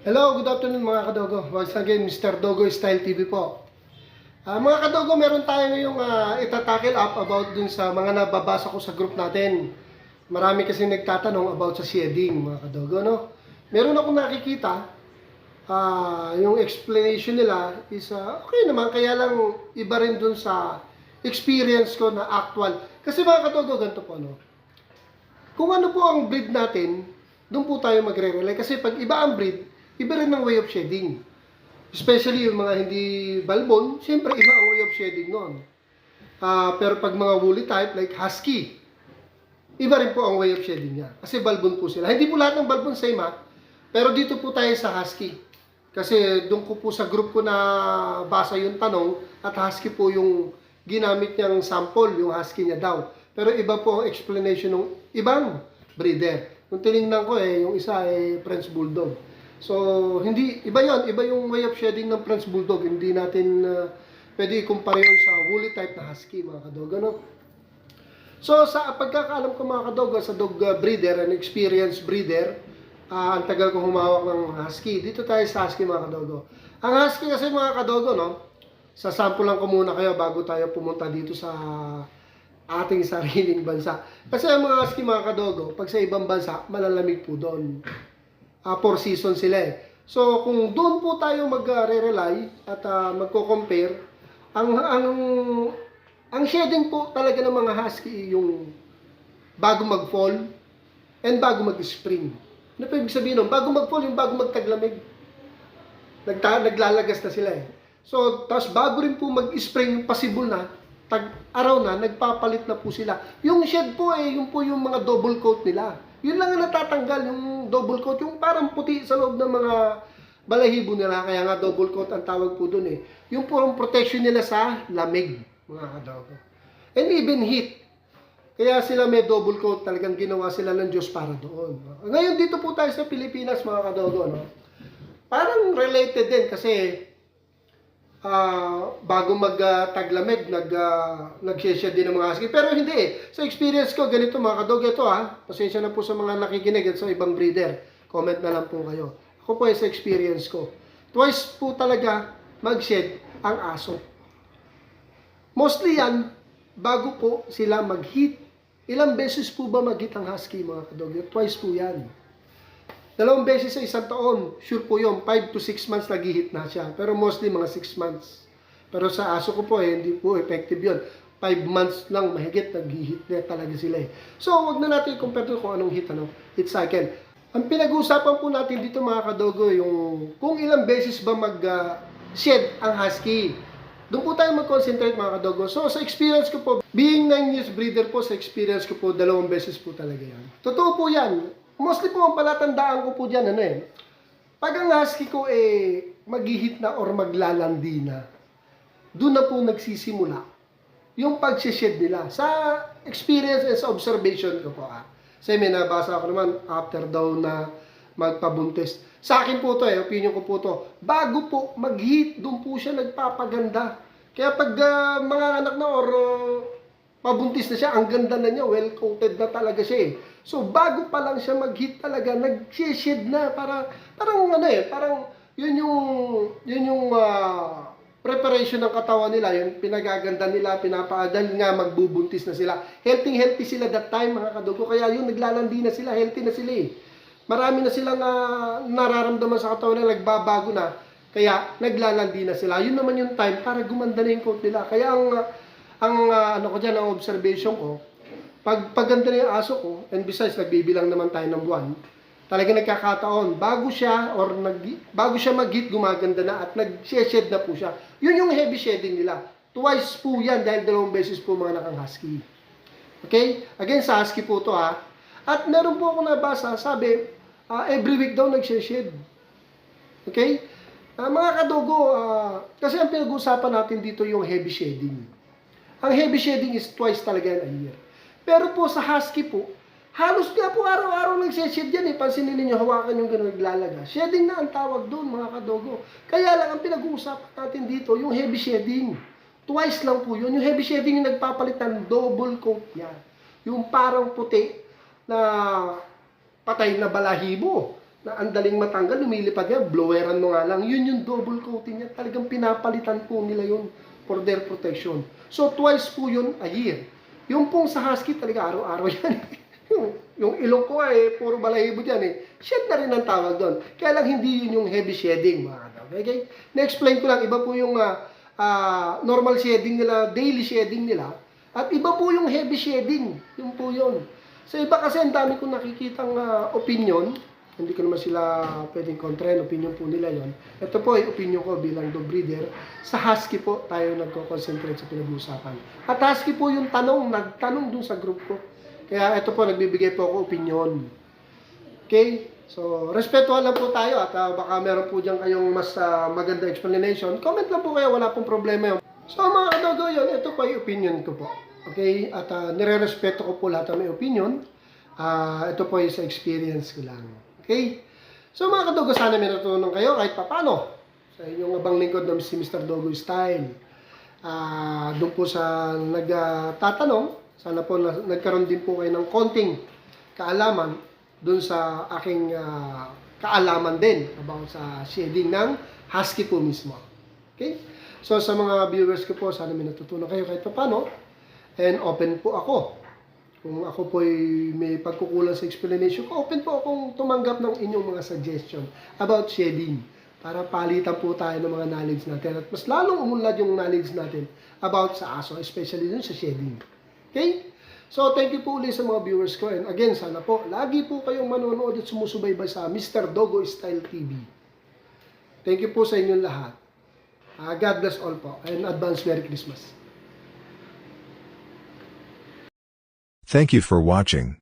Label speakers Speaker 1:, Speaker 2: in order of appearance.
Speaker 1: Hello, good afternoon mga kadogo. Once again, Mr. Dogo Style TV po. Mga kadogo, meron tayo ngayong itatakil up about dun sa mga nababasa ko sa group natin. Marami kasi nagtatanong about sa shading, mga kadogo, no? Meron akong nakikita, yung explanation nila is okay naman, kaya lang iba rin dun sa experience ko na actual. Kasi mga kadogo, ganito po, no? Kung ano po ang breed natin, doon po tayo magre-rely. Kasi pag iba ang breed, iba rin ang way of shedding. Especially yung mga hindi balbon, siyempre iba ang way of shedding noon. Pero pag mga woolly type like husky, iba rin po ang way of shedding niya. Kasi balbon po sila. Hindi po lahat ng balbon same pero dito po tayo sa husky. Kasi doon ko po sa group ko na basa yung tanong at husky po yung ginamit niyang sample, yung husky niya daw. Pero iba po ang explanation ng ibang breeder. Kung tinignan ko yung isa French Bulldog. So, hindi, iba yung way of shedding ng French Bulldog. Hindi natin pwede i-compare yun sa woolly type na husky, mga kadogo, no? So, sa pagkakaalam ko mga kadogo, sa dog breeder, an experienced breeder, ang tagal ko humawak ng husky. Dito tayo sa husky, mga kadogo. Ang husky kasi, mga kadogo, no? Sa sample lang ko muna kayo bago tayo pumunta dito sa ating sariling bansa. Kasi ang mga husky, mga kadogo, pag sa ibang bansa, malalamig po doon. 4 seasons sila eh. So, kung doon po tayo magre-rely at magko-compare, ang shedding po talaga ng mga husky yung bago mag-fall and bago mag-spring. Ano pa ibig sabihin nun? Bago mag-fall, yung bago magtaglamig. Naglalagas na sila eh. So, tapos bago rin po mag-spring, possible na, tag-araw na, nagpapalit na po sila. Yung shed po yung po yung mga double coat nila. Yun lang ang natatanggal, yung double coat, yung parang puti sa loob ng mga balahibo nila, kaya nga double coat ang tawag po dun eh. Yung purong protection nila sa lamig, mga kadogo. And even heat. Kaya sila may double coat, talagang ginawa sila ng Diyos para doon. Ngayon dito po tayo sa Pilipinas, mga kadogo, no? Parang related din kasi bago mag-taglamig, nag-share din ng mga husky. Pero hindi eh. Sa experience ko, ganito mga kadog, ito pasensya na po sa mga nakikinig at sa ibang breeder. Comment na lang po kayo. Ako po sa experience ko. Twice po talaga mag-shed ang aso. Mostly yan, bago po sila mag-heat. Ilang beses po ba mag-heat ang husky mga kadog? Twice po yan. 2 beses sa isang taon, sure po yun, 5 to 6 months nag-hit na siya. Pero mostly mga 6 months. Pero sa aso ko po hindi po effective yun. 5 months lang mahigit nag-hit na talaga sila eh. So, wag na natin i-compare to kung anong hit cycle. Ang pinag-uusapan po natin dito mga kadogo, yung kung ilang beses ba mag-shed ang husky. Doon po tayo mag-concentrate mga kadogo. So, sa experience ko po, being 9 years breeder po, sa experience ko po, 2 beses po talaga yan. Totoo po yan. Mostly po ang palatandaan ko po dyan, pag ang husky ko mag-hit na or maglalandi na, doon na po nagsisimula yung pag-shed nila. Sa experience and sa observation ko po. Kasi may nabasa ako naman after daw na magpabuntis. Sa akin po to opinion ko po to. Bago po mag-hit, doon po siya nagpapaganda. Kaya pag mga anak na or pabuntis na siya, ang ganda na niya, well-coated na talaga siya So, bago pa lang siya mag-hit talaga, nag-shed na. Parang yun yung preparation ng katawan nila, yung pinagaganda nila, pinapaadal nga, magbubuntis na sila. Healthy sila that time, mga kadugo. Kaya yun, naglalandi na sila, healthy na sila Marami na silang nararamdaman sa katawan nila, nagbabago na. Kaya, naglalandi na sila. Yun naman yung time para gumanda na yung coat nila. Kaya ang observation ko, pag paganda na yung aso ko, and besides, nagbibilang naman tayo ng buwan, talaga nagkakataon, bago siya mag-hit, gumaganda na at nag-shed na po siya. Yun yung heavy shedding nila. Twice po yan dahil 2 beses po mga nakang-husky. Okay? Again, sa husky po to At meron po ako nabasa, sabi, every week daw nag-shed. Okay? Mga kadogo, kasi ang pinag-uusapan natin dito yung heavy shedding. Ang heavy shedding is twice talaga a year. Pero po sa husky po, halos nga po araw-araw nag-shed yan Pansinin ninyo, hawakan yung gano'n naglalaga. Shedding na ang tawag doon mga kadogo. Kaya lang ang pinag-uusapan natin dito, yung heavy shedding. Twice lang po yun. Yung heavy shedding yung nagpapalit ng double coat yan. Yung parang puti na patay na balahibo. na ang daling matanggal, lumilipad yan, bloweran mo nga lang. Yun yung double coating niya. Talagang pinapalitan po nila yun for their protection. So, twice po yun a year. Yung pong sa husky, talaga araw-araw yan. yung ilong ko puro balahibo dyan Shed na rin ang tawag doon. Kaya lang hindi yun yung heavy shedding, mga kadog. Okay? Na-explain ko lang, iba po yung normal shedding nila, daily shedding nila. At iba po yung heavy shedding. Yung po yun. Sa iba kasi ang dami kong nakikitang opinion. Hindi ko naman sila pwedeng kontrahin. Opinion po nila yon. Ito po ay opinion ko bilang dog breeder. Sa husky po tayo nagko-concentrate sa pinag-uusapan. At husky po yung nagtanong dun sa group ko. Kaya ito po, nagbibigay po ako opinion. Okay? So, respetuhan lang po tayo at baka meron po dyan kayong mas maganda explanation. Comment lang po kayo, wala pong problema yun. So, mga kadogo yun, ito po yung opinion ko po. Okay? At nire-respeto ko po lahat ng may opinion. Ito po yung sa experience ko lang. Okay? So mga kadogo, sana may natutunan kayo kahit papano sa inyong abang lingkod na si Mr. Dogo Style. Doon po sa nagtatanong, sana po nagkaroon din po kayo ng konting kaalaman doon sa aking kaalaman din about sa shedding ng husky po mismo. Okay? So sa mga viewers ko po, sana may natutunan kayo kahit papano. And open po ako. Kung ako po may pagkukulang sa explanation ko, open po akong tumanggap ng inyong mga suggestion about shedding. Para palitan po tayo ng mga knowledge natin. At mas lalong umunlad yung knowledge natin about sa aso, especially dun sa shedding. Okay? So, thank you po ulit sa mga viewers ko. And again, sana po, lagi po kayong manonood at sumusubaybay sa Mr. Dogo Style TV. Thank you po sa inyong lahat. God bless all po. And advance Merry Christmas.
Speaker 2: Thank you for watching.